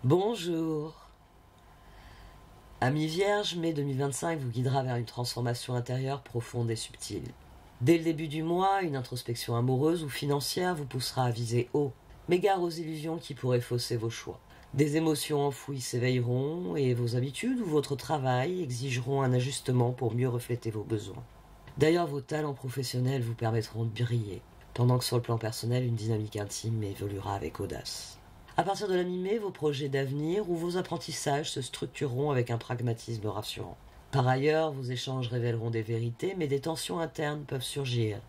Bonjour. Ami Vierge, mai 2025 vous guidera vers une transformation intérieure profonde et subtile. Dès le début du mois, une introspection amoureuse ou financière vous poussera à viser haut, mais gare aux illusions qui pourraient fausser vos choix. Des émotions enfouies s'éveilleront et vos habitudes ou votre travail exigeront un ajustement pour mieux refléter vos besoins. D'ailleurs, vos talents professionnels vous permettront de briller, pendant que sur le plan personnel, une dynamique intime évoluera avec audace. À partir de la mi-mai, vos projets d'avenir ou vos apprentissages se structureront avec un pragmatisme rassurant. Par ailleurs, vos échanges révéleront des vérités, mais des tensions internes peuvent surgir.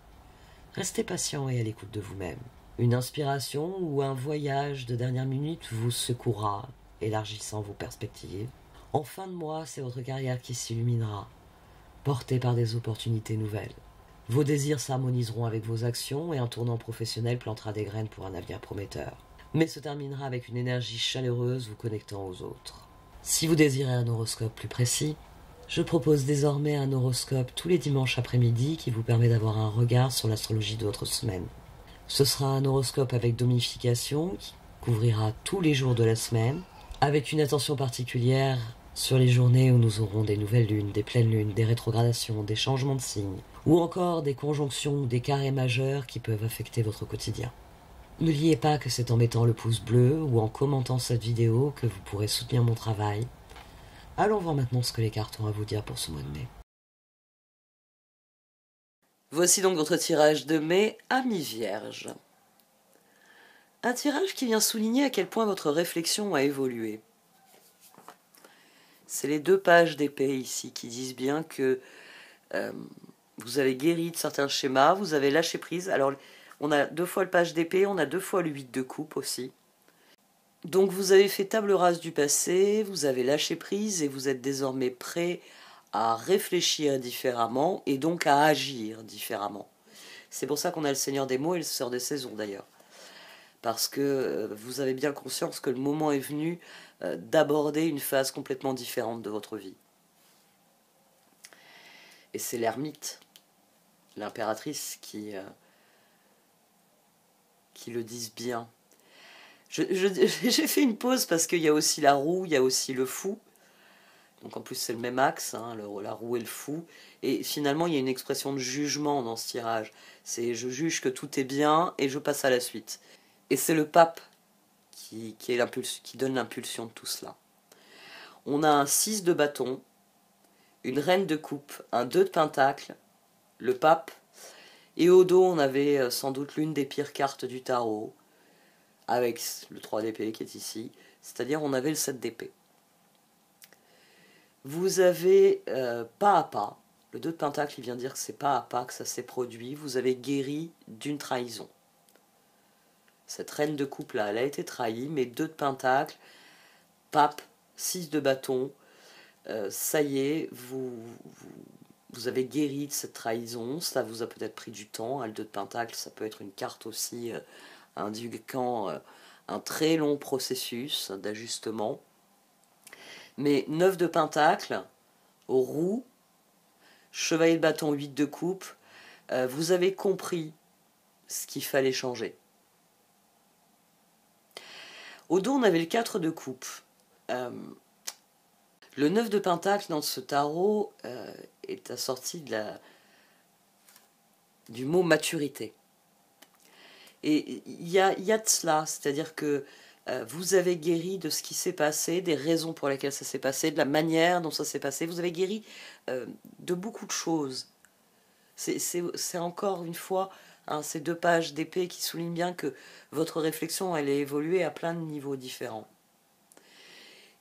Restez patient et à l'écoute de vous-même. Une inspiration ou un voyage de dernière minute vous secouera, élargissant vos perspectives. En fin de mois, c'est votre carrière qui s'illuminera, portée par des opportunités nouvelles. Vos désirs s'harmoniseront avec vos actions et un tournant professionnel plantera des graines pour un avenir prometteur, mais se terminera avec une énergie chaleureuse vous connectant aux autres. Si vous désirez un horoscope plus précis, je propose désormais un horoscope tous les dimanches après-midi qui vous permet d'avoir un regard sur l'astrologie de votre semaine. Ce sera un horoscope avec domification qui couvrira tous les jours de la semaine, avec une attention particulière sur les journées où nous aurons des nouvelles lunes, des pleines lunes, des rétrogradations, des changements de signes, ou encore des conjonctions ou des carrés majeurs qui peuvent affecter votre quotidien. N'oubliez pas que c'est en mettant le pouce bleu ou en commentant cette vidéo que vous pourrez soutenir mon travail. Allons voir maintenant ce que les cartes ont à vous dire pour ce mois de mai. Voici donc votre tirage de mai, Ami Vierge. Un tirage qui vient souligner à quel point votre réflexion a évolué. C'est les 2 pages d'épée ici qui disent bien que vous avez guéri de certains schémas, vous avez lâché prise. Alors, on a 2 fois le page d'épée, on a 2 fois le 8 de coupe aussi. Donc vous avez fait table rase du passé, vous avez lâché prise et vous êtes désormais prêt à réfléchir différemment et donc à agir différemment. C'est pour ça qu'on a le Seigneur des mots et le Sœur des saisons d'ailleurs. Parce que vous avez bien conscience que le moment est venu d'aborder une phase complètement différente de votre vie. Et c'est l'ermite, l'impératrice qui le disent bien. J'ai fait une pause parce qu'il y a aussi la roue, il y a aussi le fou. Donc en plus c'est le même axe, hein, la roue et le fou. Et finalement il y a une expression de jugement dans ce tirage. C'est je juge que tout est bien et je passe à la suite. Et c'est le pape qui donne l'impulsion de tout cela. On a un 6 de bâton, une reine de coupe, un 2 de pentacle, le pape. Et au dos on avait sans doute l'une des pires cartes du tarot, avec le 3 d'épée qui est ici. C'est-à-dire on avait le 7 d'épée. Vous avez pas à pas, le 2 de pentacle il vient dire que c'est pas à pas que ça s'est produit, vous avez guéri d'une trahison. Cette reine de coupe là, elle a été trahie, mais 2 de pentacle, pape, 6 de bâton, ça y est, vous avez guéri de cette trahison, ça vous a peut-être pris du temps, le 2 de pentacle ça peut être une carte aussi indiquant un très long processus d'ajustement. Mais 9 de pentacle, roue, chevalier de bâton, 8 de coupe, vous avez compris ce qu'il fallait changer. Au dos, on avait le 4 de coupe. Le 9 de pentacle dans ce tarot est assorti du mot maturité. Et il y a de cela, c'est-à-dire que vous avez guéri de ce qui s'est passé, des raisons pour lesquelles ça s'est passé, de la manière dont ça s'est passé. Vous avez guéri de beaucoup de choses. C'est encore une fois ces 2 pages d'épée qui soulignent bien que votre réflexion elle est évoluée à plein de niveaux différents.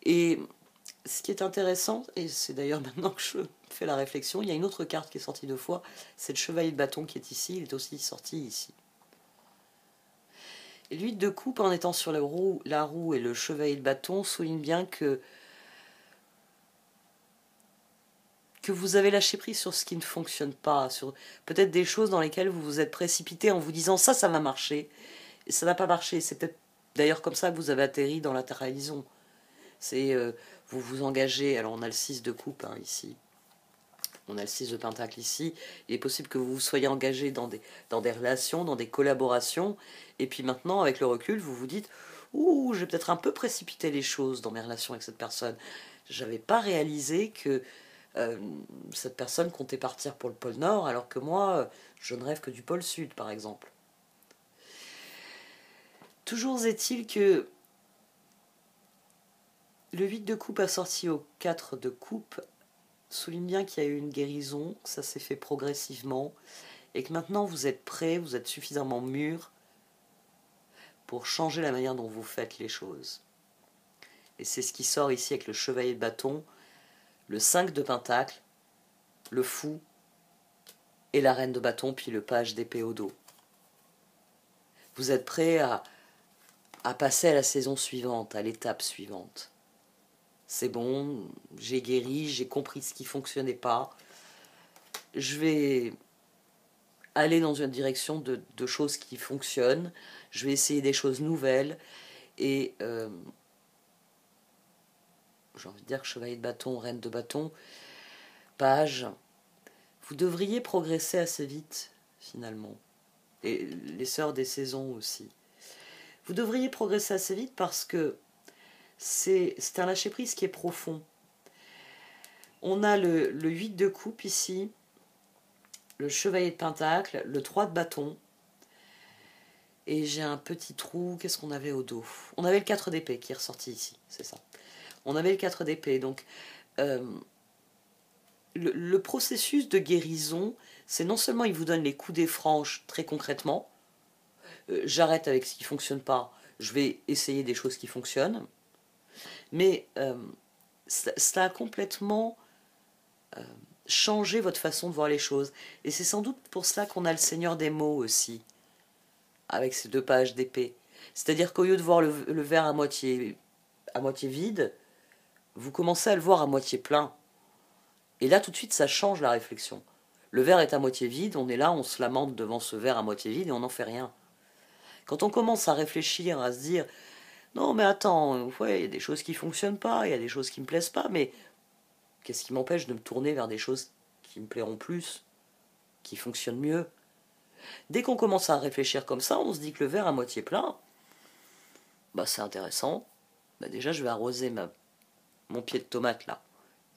Et ce qui est intéressant, et c'est d'ailleurs maintenant que je fais la réflexion, il y a une autre carte qui est sortie 2 fois, c'est le chevalier de bâton qui est ici, il est aussi sorti ici. Et l'huile de coupe, en étant sur la roue et le chevalier de bâton, souligne bien que vous avez lâché prise sur ce qui ne fonctionne pas, sur peut-être des choses dans lesquelles vous vous êtes précipité en vous disant ça va marcher, et ça n'a pas marché. C'est peut-être d'ailleurs comme ça que vous avez atterri dans la trahison. C'est vous vous engagez, alors on a le 6 de coupe ici, on a le 6 de pentacle ici, il est possible que vous vous soyez engagé dans des relations, dans des collaborations, et puis maintenant avec le recul vous vous dites ouh, j'ai peut-être un peu précipité les choses dans mes relations avec cette personne. J'avais pas réalisé que cette personne comptait partir pour le pôle Nord, alors que moi, je ne rêve que du pôle Sud, par exemple. Toujours est-il que le 8 de coupe assorti au 4 de coupe souligne bien qu'il y a eu une guérison, que ça s'est fait progressivement, et que maintenant vous êtes prêt, vous êtes suffisamment mûr pour changer la manière dont vous faites les choses. Et c'est ce qui sort ici avec le chevalier de bâton, le 5 de pentacle, le fou, et la reine de bâton, puis le page d'épée au dos. Vous êtes prêt à passer à la saison suivante, à l'étape suivante. C'est bon, j'ai guéri, j'ai compris ce qui ne fonctionnait pas. Je vais aller dans une direction de choses qui fonctionnent. Je vais essayer des choses nouvelles. Et j'ai envie de dire que chevalier de bâton, reine de bâton, page, vous devriez progresser assez vite, finalement. Et les sœurs des saisons aussi. Vous devriez progresser assez vite parce que c'est un lâcher-prise qui est profond. On a le 8 de coupe ici, le chevalier de pentacle, le 3 de bâton, et j'ai un petit trou, qu'est-ce qu'on avait au dos? On avait le 4 d'épée qui est ressorti ici, c'est ça. On avait le 4 d'épée, donc le processus de guérison, c'est non seulement il vous donne les coups des franches très concrètement, j'arrête avec ce qui ne fonctionne pas, je vais essayer des choses qui fonctionnent, mais ça a complètement changé votre façon de voir les choses. Et c'est sans doute pour cela qu'on a le Seigneur des mots aussi, avec ces 2 pages d'épée. C'est-à-dire qu'au lieu de voir le verre à moitié vide, vous commencez à le voir à moitié plein. Et là, tout de suite, ça change la réflexion. Le verre est à moitié vide, on est là, on se lamente devant ce verre à moitié vide et on n'en fait rien. Quand on commence à réfléchir, à se dire « Non, mais attends, ouais, il y a des choses qui ne fonctionnent pas, il y a des choses qui ne me plaisent pas, mais qu'est-ce qui m'empêche de me tourner vers des choses qui me plairont plus, qui fonctionnent mieux ?» Dès qu'on commence à réfléchir comme ça, on se dit que le verre à moitié plein, bah c'est intéressant. Bah déjà, je vais arroser mon pied de tomate là.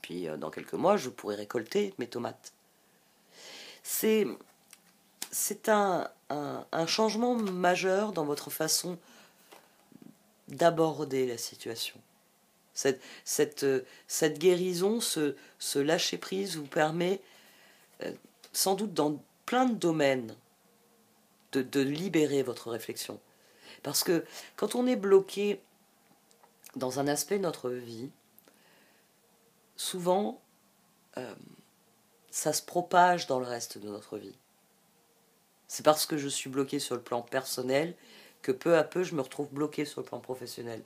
Puis dans quelques mois, je pourrai récolter mes tomates. C'est un changement majeur dans votre façon d'aborder la situation. Cette guérison, ce lâcher-prise vous permet, sans doute dans plein de domaines, de libérer votre réflexion. Parce que quand on est bloqué dans un aspect de notre vie, souvent, ça se propage dans le reste de notre vie. C'est parce que je suis bloqué sur le plan personnel que peu à peu je me retrouve bloqué sur le plan professionnel.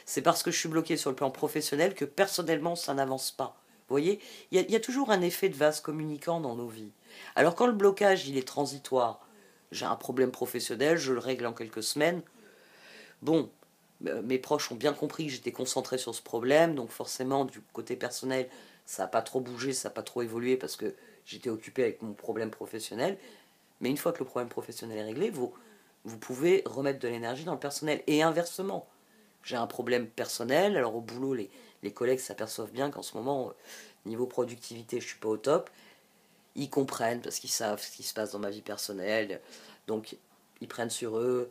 C'est parce que je suis bloqué sur le plan professionnel que personnellement ça n'avance pas. Vous voyez, il y a toujours un effet de vase communicant dans nos vies. Alors quand le blocage il est transitoire, j'ai un problème professionnel, je le règle en quelques semaines. Bon, mes proches ont bien compris que j'étais concentré sur ce problème, donc forcément du côté personnel, ça n'a pas trop bougé, ça n'a pas trop évolué parce que j'étais occupé avec mon problème professionnel. Mais une fois que le problème professionnel est réglé, vous pouvez remettre de l'énergie dans le personnel. Et inversement, j'ai un problème personnel, alors au boulot, les collègues s'aperçoivent bien qu'en ce moment, niveau productivité, je ne suis pas au top. Ils comprennent parce qu'ils savent ce qui se passe dans ma vie personnelle. Donc, ils prennent sur eux,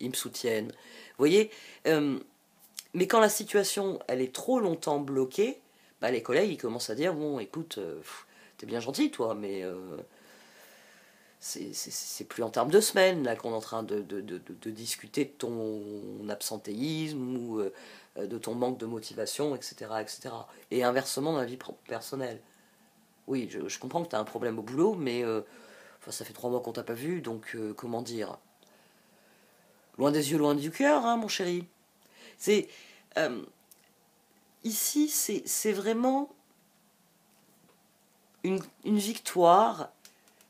ils me soutiennent. Vous voyez, mais quand la situation, elle est trop longtemps bloquée, bah, les collègues, ils commencent à dire, bon, écoute, t'es bien gentil, toi, mais c'est plus en termes de semaines, là, qu'on est en train de discuter de ton absentéisme ou de ton manque de motivation, etc., etc. Et inversement dans la vie personnelle. Oui, je comprends que tu as un problème au boulot, mais enfin, ça fait 3 mois qu'on t'a pas vu, donc comment dire, loin des yeux, loin du cœur, hein, mon chéri. C'est ici, c'est vraiment une victoire,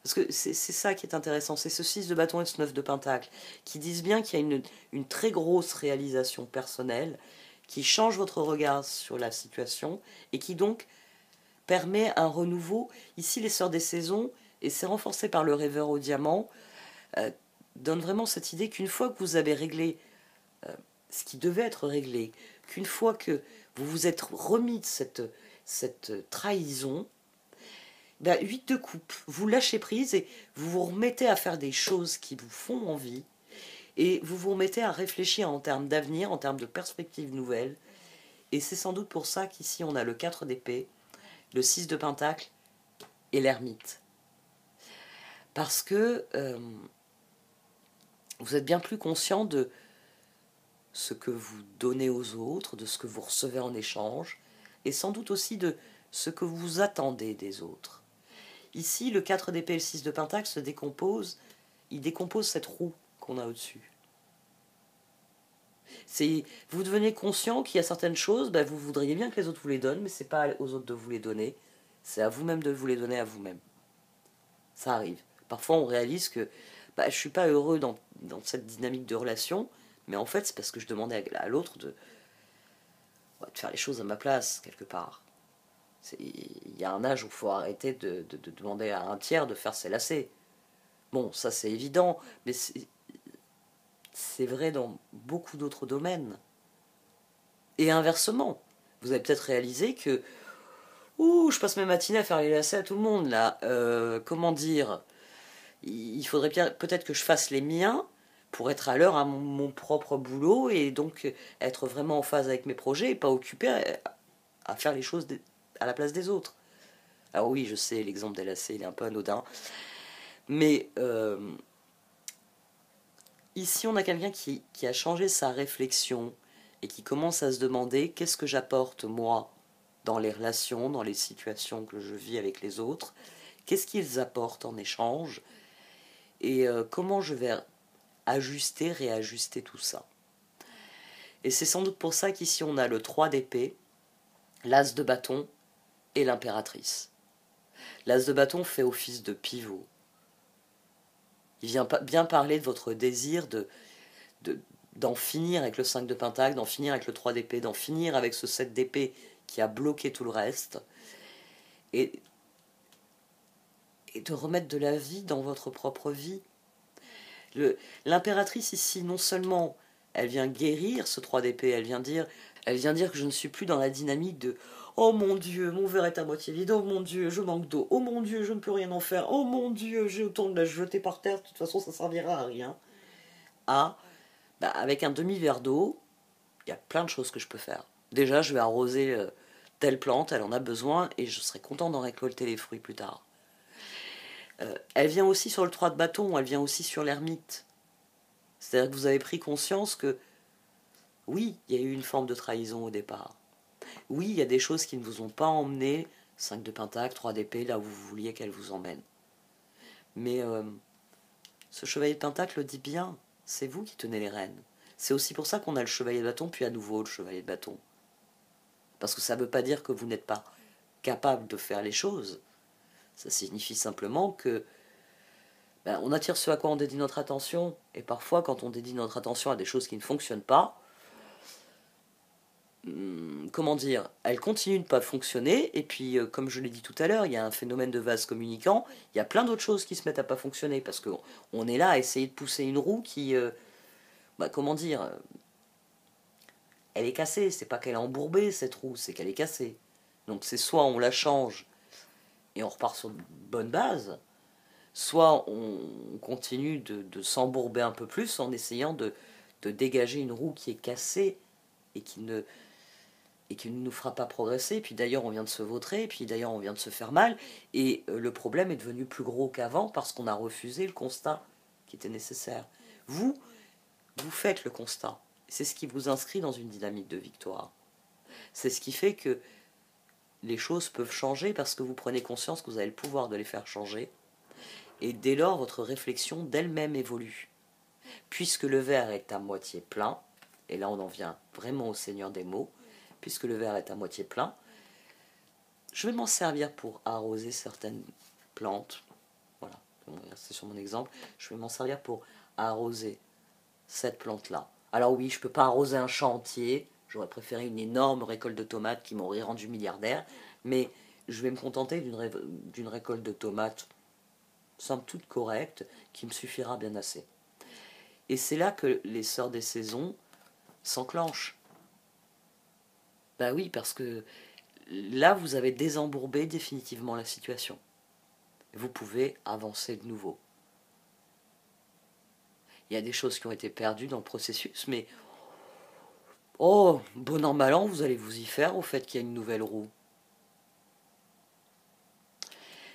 parce que c'est ça qui est intéressant, c'est ce 6 de bâton et ce 9 de pentacle, qui disent bien qu'il y a une très grosse réalisation personnelle, qui change votre regard sur la situation, et qui donc permet un renouveau. Ici, les Sœurs des Saisons, et c'est renforcé par le rêveur au diamant, donne vraiment cette idée qu'une fois que vous avez réglé ce qui devait être réglé, qu'une fois que vous vous êtes remis de cette trahison, 8 de coupe, vous lâchez prise et vous vous remettez à faire des choses qui vous font envie, et vous vous remettez à réfléchir en termes d'avenir, en termes de perspectives nouvelles. Et c'est sans doute pour ça qu'ici on a le 4 d'épée, le 6 de pentacle et l'ermite. Parce que vous êtes bien plus conscient de ce que vous donnez aux autres, de ce que vous recevez en échange, et sans doute aussi de ce que vous attendez des autres. Ici, le 4 d'épée et le 6 de pentacle se décomposent, ils décomposent cette roue qu'on a au-dessus. Vous devenez conscient qu'il y a certaines choses, vous voudriez bien que les autres vous les donnent, mais c'est pas aux autres de vous les donner, c'est à vous-même de vous les donner à vous-même. Ça arrive. Parfois on réalise que je suis pas heureux dans cette dynamique de relation, mais en fait c'est parce que je demandais à l'autre de faire les choses à ma place, quelque part. Il y a un âge où il faut arrêter de demander à un tiers de faire ses lacets. Bon, ça c'est évident, mais c'est vrai dans beaucoup d'autres domaines. Et inversement, vous avez peut-être réalisé que je passe mes matinées à faire les lacets à tout le monde, là. Comment dire, il faudrait peut-être que je fasse les miens pour être à l'heure à mon propre boulot et donc être vraiment en phase avec mes projets et pas occupé à faire les choses à la place des autres. Alors oui, je sais, l'exemple des lacets, il est un peu anodin. Mais ici, on a quelqu'un qui a changé sa réflexion et qui commence à se demander qu'est-ce que j'apporte, moi, dans les relations, dans les situations que je vis avec les autres, qu'est-ce qu'ils apportent en échange, et comment je vais ajuster, réajuster tout ça. Et c'est sans doute pour ça qu'ici on a le 3 d'épée, l'as de bâton et l'impératrice. L'as de bâton fait office de pivot. Il vient bien parler de votre désir d'en finir avec le 5 de pentacle, d'en finir avec le 3 d'épée, d'en finir avec ce 7 d'épée qui a bloqué tout le reste, et de remettre de la vie dans votre propre vie. L'impératrice ici, non seulement elle vient guérir ce 3 d'épée, elle vient dire que je ne suis plus dans la dynamique de « Oh mon Dieu, mon verre est à moitié vide, oh mon Dieu, je manque d'eau, oh mon Dieu, je ne peux rien en faire, oh mon Dieu, j'ai autant de la jeter par terre, de toute façon ça servira à rien ». Avec un demi-verre d'eau, il y a plein de choses que je peux faire. Déjà, je vais arroser telle plante, elle en a besoin, et je serai content d'en récolter les fruits plus tard. Elle vient aussi sur le 3 de bâton, elle vient aussi sur l'ermite. C'est-à-dire que vous avez pris conscience que, oui, il y a eu une forme de trahison au départ. Oui, il y a des choses qui ne vous ont pas emmené, 5 de pentacle, 3 d'épée, là où vous vouliez qu'elle vous emmène. Mais ce chevalier de pentacle le dit bien, c'est vous qui tenez les rênes. C'est aussi pour ça qu'on a le chevalier de bâton, puis à nouveau le chevalier de bâton. Parce que ça ne veut pas dire que vous n'êtes pas capable de faire les choses. Ça signifie simplement que on attire ce à quoi on dédie notre attention, et parfois quand on dédie notre attention à des choses qui ne fonctionnent pas, comment dire, elles continuent de ne pas fonctionner, et puis comme je l'ai dit tout à l'heure, il y a un phénomène de vase communicant, il y a plein d'autres choses qui se mettent à pas fonctionner, parce qu'on est là à essayer de pousser une roue qui, comment dire, elle est cassée, c'est pas qu'elle est embourbée cette roue, c'est qu'elle est cassée. Donc c'est soit on la change et on repart sur de bonnes bases, soit on continue de s'embourber un peu plus en essayant de dégager une roue qui est cassée et qui ne nous fera pas progresser. Et puis d'ailleurs on vient de se vautrer, et puis d'ailleurs on vient de se faire mal, et le problème est devenu plus gros qu'avant parce qu'on a refusé le constat qui était nécessaire. Vous faites le constat. C'est ce qui vous inscrit dans une dynamique de victoire. C'est ce qui fait que les choses peuvent changer parce que vous prenez conscience que vous avez le pouvoir de les faire changer. Et dès lors, votre réflexion d'elle-même évolue. Puisque le verre est à moitié plein, et là on en vient vraiment au Seigneur des mots, puisque le verre est à moitié plein, je vais m'en servir pour arroser certaines plantes. Voilà, c'est sur mon exemple. Je vais m'en servir pour arroser cette plante-là. Alors oui, je ne peux pas arroser un champ entier, j'aurais préféré une énorme récolte de tomates qui m'aurait rendu milliardaire, mais je vais me contenter d'une récolte de tomates somme toute correcte, qui me suffira bien assez. Et c'est là que les sœurs des saisons s'enclenche. Bah oui, parce que là, vous avez désembourbé définitivement la situation. Vous pouvez avancer de nouveau. Il y a des choses qui ont été perdues dans le processus, mais oh, bon an, mal an, vous allez vous y faire au fait qu'il y a une nouvelle roue.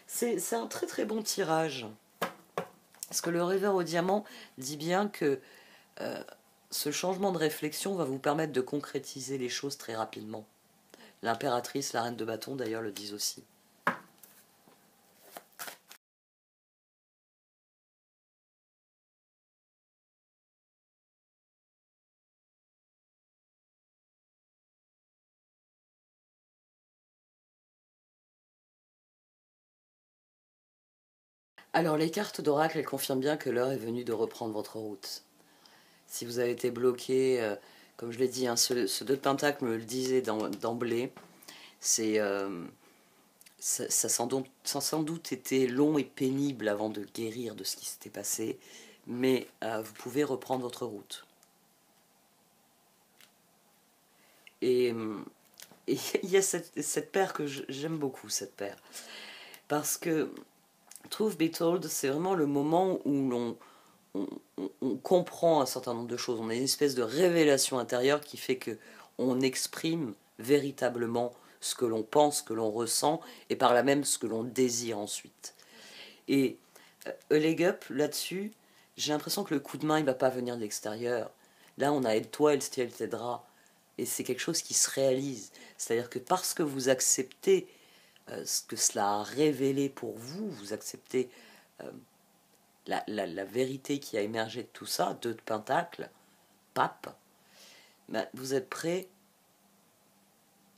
C'est un très très bon tirage. Parce que le rêveur au diamant dit bien que ce changement de réflexion va vous permettre de concrétiser les choses très rapidement. L'impératrice, la reine de bâton d'ailleurs le disent aussi. Alors les cartes d'oracle, elles confirment bien que l'heure est venue de reprendre votre route. Si vous avez été bloqué, comme je l'ai dit, hein, ce 2 de pentacle me le disait d'emblée, c'est ça sans doute été long et pénible avant de guérir de ce qui s'était passé, mais vous pouvez reprendre votre route. Et il y a cette paire que j'aime beaucoup, cette paire. Parce que Truth Be Told, c'est vraiment le moment où on comprend un certain nombre de choses. On a une espèce de révélation intérieure qui fait que on exprime véritablement ce que l'on pense, ce que l'on ressent, et par là même ce que l'on désire ensuite. Et a leg up, là-dessus, j'ai l'impression que le coup de main, il ne va pas venir de l'extérieur. Là, on a aide-toi et le ciel t'aidera. Et c'est quelque chose qui se réalise. C'est-à-dire que parce que vous acceptez ce que cela a révélé pour vous, vous acceptez la vérité qui a émergé de tout ça, 2 de pentacle, pape, ben, vous êtes prêt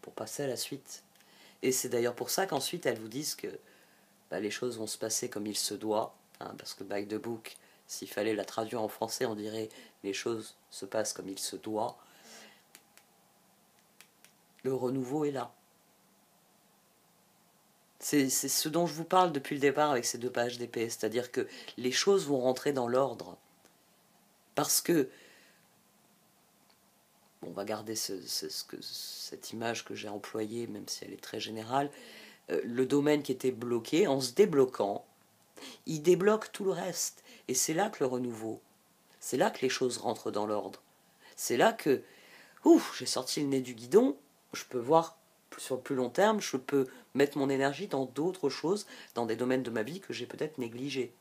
pour passer à la suite. Et c'est d'ailleurs pour ça qu'ensuite elles vous disent que ben, les choses vont se passer comme il se doit, hein, parce que by the book, s'il fallait la traduire en français, on dirait les choses se passent comme il se doit. Le renouveau est là. C'est ce dont je vous parle depuis le départ avec ces 2 pages d'épée, c'est-à-dire que les choses vont rentrer dans l'ordre. Parce que, on va garder cette image que j'ai employée, même si elle est très générale, le domaine qui était bloqué, en se débloquant, il débloque tout le reste. Et c'est là que le renouveau, c'est là que les choses rentrent dans l'ordre. C'est là que, ouf, j'ai sorti le nez du guidon, je peux voir sur le plus long terme, je peux mettre mon énergie dans d'autres choses, dans des domaines de ma vie que j'ai peut-être négligés.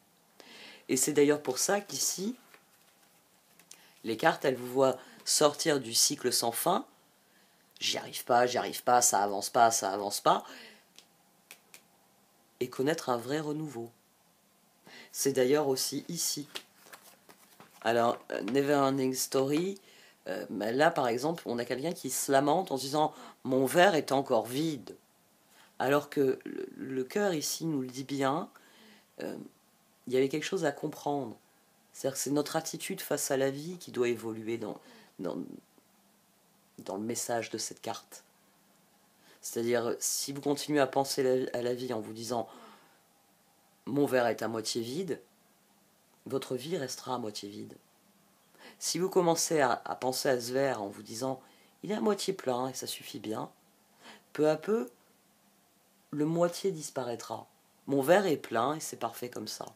Et c'est d'ailleurs pour ça qu'ici, les cartes, elles vous voient sortir du cycle sans fin. J'y arrive pas, ça avance pas, ça avance pas. Et connaître un vrai renouveau. C'est d'ailleurs aussi ici. Alors, Neverending Story, là par exemple, on a quelqu'un qui se lamente en se disant « mon verre est encore vide ». Alors que le cœur ici nous le dit bien, il y avait quelque chose à comprendre. C'est-à-dire que c'est notre attitude face à la vie qui doit évoluer dans le message de cette carte. C'est-à-dire, si vous continuez à penser à la vie en vous disant « mon verre est à moitié vide », votre vie restera à moitié vide. Si vous commencez à penser à ce verre en vous disant « il est à moitié plein et ça suffit bien », peu à peu, le moitié disparaîtra. Mon verre est plein et c'est parfait comme ça.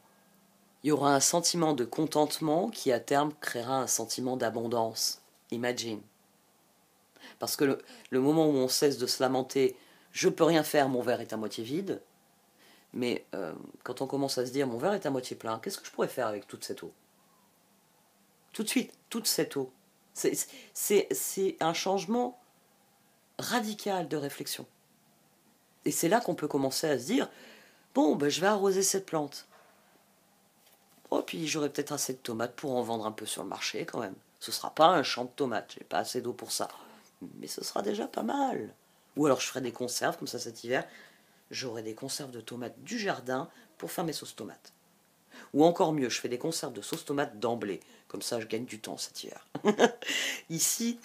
Il y aura un sentiment de contentement qui à terme créera un sentiment d'abondance. Imagine. Parce que le moment où on cesse de se lamenter, je peux rien faire, mon verre est à moitié vide, mais quand on commence à se dire mon verre est à moitié plein, qu'est-ce que je pourrais faire avec toute cette eau? Tout de suite, toute cette eau. C'est un changement radical de réflexion. Et c'est là qu'on peut commencer à se dire bon, ben, je vais arroser cette plante. Oh, puis j'aurai peut-être assez de tomates pour en vendre un peu sur le marché quand même. Ce sera pas un champ de tomates, j'ai pas assez d'eau pour ça. Mais ce sera déjà pas mal. Ou alors je ferai des conserves, comme ça cet hiver, j'aurai des conserves de tomates du jardin pour faire mes sauces tomates. Ou encore mieux, je fais des conserves de sauce tomate d'emblée. Comme ça, je gagne du temps cet hiver. Ici,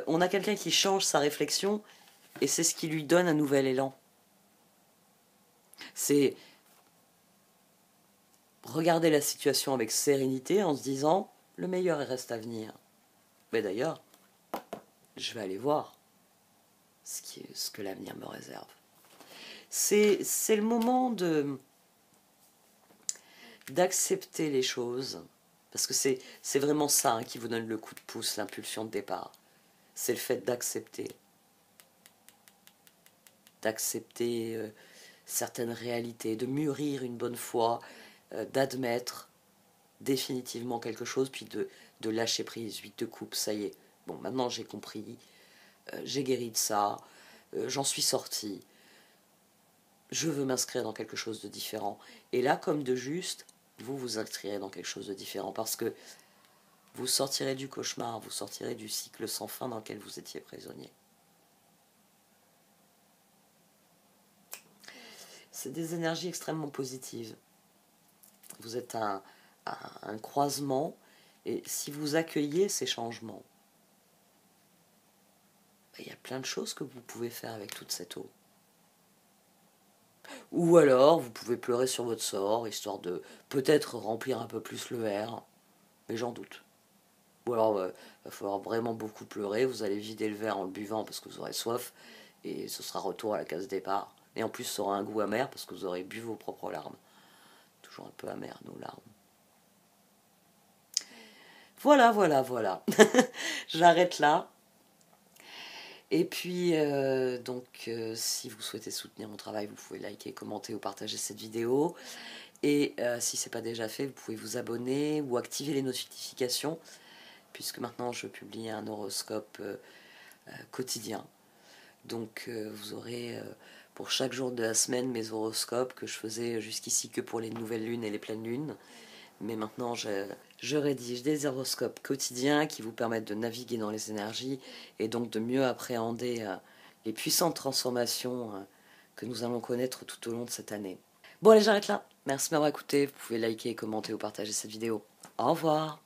on a quelqu'un qui change sa réflexion et c'est ce qui lui donne un nouvel élan. C'est regarder la situation avec sérénité en se disant le meilleur reste à venir. Mais d'ailleurs, je vais aller voir ce que l'avenir me réserve. C'est le moment d'accepter les choses, parce que c'est vraiment ça hein, qui vous donne le coup de pouce, l'impulsion de départ. C'est le fait d'accepter certaines réalités, de mûrir une bonne fois, d'admettre définitivement quelque chose, puis de lâcher prise, 8 de coupe, ça y est. Bon, maintenant j'ai compris, j'ai guéri de ça, j'en suis sorti, je veux m'inscrire dans quelque chose de différent. Et là, comme de juste, vous vous inscrirez dans quelque chose de différent, parce que vous sortirez du cauchemar, vous sortirez du cycle sans fin dans lequel vous étiez prisonnier. C'est des énergies extrêmement positives. Vous êtes à un croisement, et si vous accueillez ces changements, il y a plein de choses que vous pouvez faire avec toute cette eau. Ou alors, vous pouvez pleurer sur votre sort, histoire de peut-être remplir un peu plus le verre, mais j'en doute. Ou alors, il va falloir vraiment beaucoup pleurer, vous allez vider le verre en le buvant parce que vous aurez soif, et ce sera retour à la case départ. Et en plus, ça aura un goût amer parce que vous aurez bu vos propres larmes. Toujours un peu amer, nos larmes. Voilà, voilà, voilà. J'arrête là. Et puis, si vous souhaitez soutenir mon travail, vous pouvez liker, commenter ou partager cette vidéo. Et si ce n'est pas déjà fait, vous pouvez vous abonner ou activer les notifications, puisque maintenant je publie un horoscope quotidien. Donc vous aurez pour chaque jour de la semaine mes horoscopes que je faisais jusqu'ici que pour les nouvelles lunes et les pleines lunes. Mais maintenant je rédige des horoscopes quotidiens qui vous permettent de naviguer dans les énergies et donc de mieux appréhender les puissantes transformations que nous allons connaître tout au long de cette année. Bon allez, j'arrête là. Merci de m'avoir écouté. Vous pouvez liker, commenter ou partager cette vidéo. Au revoir.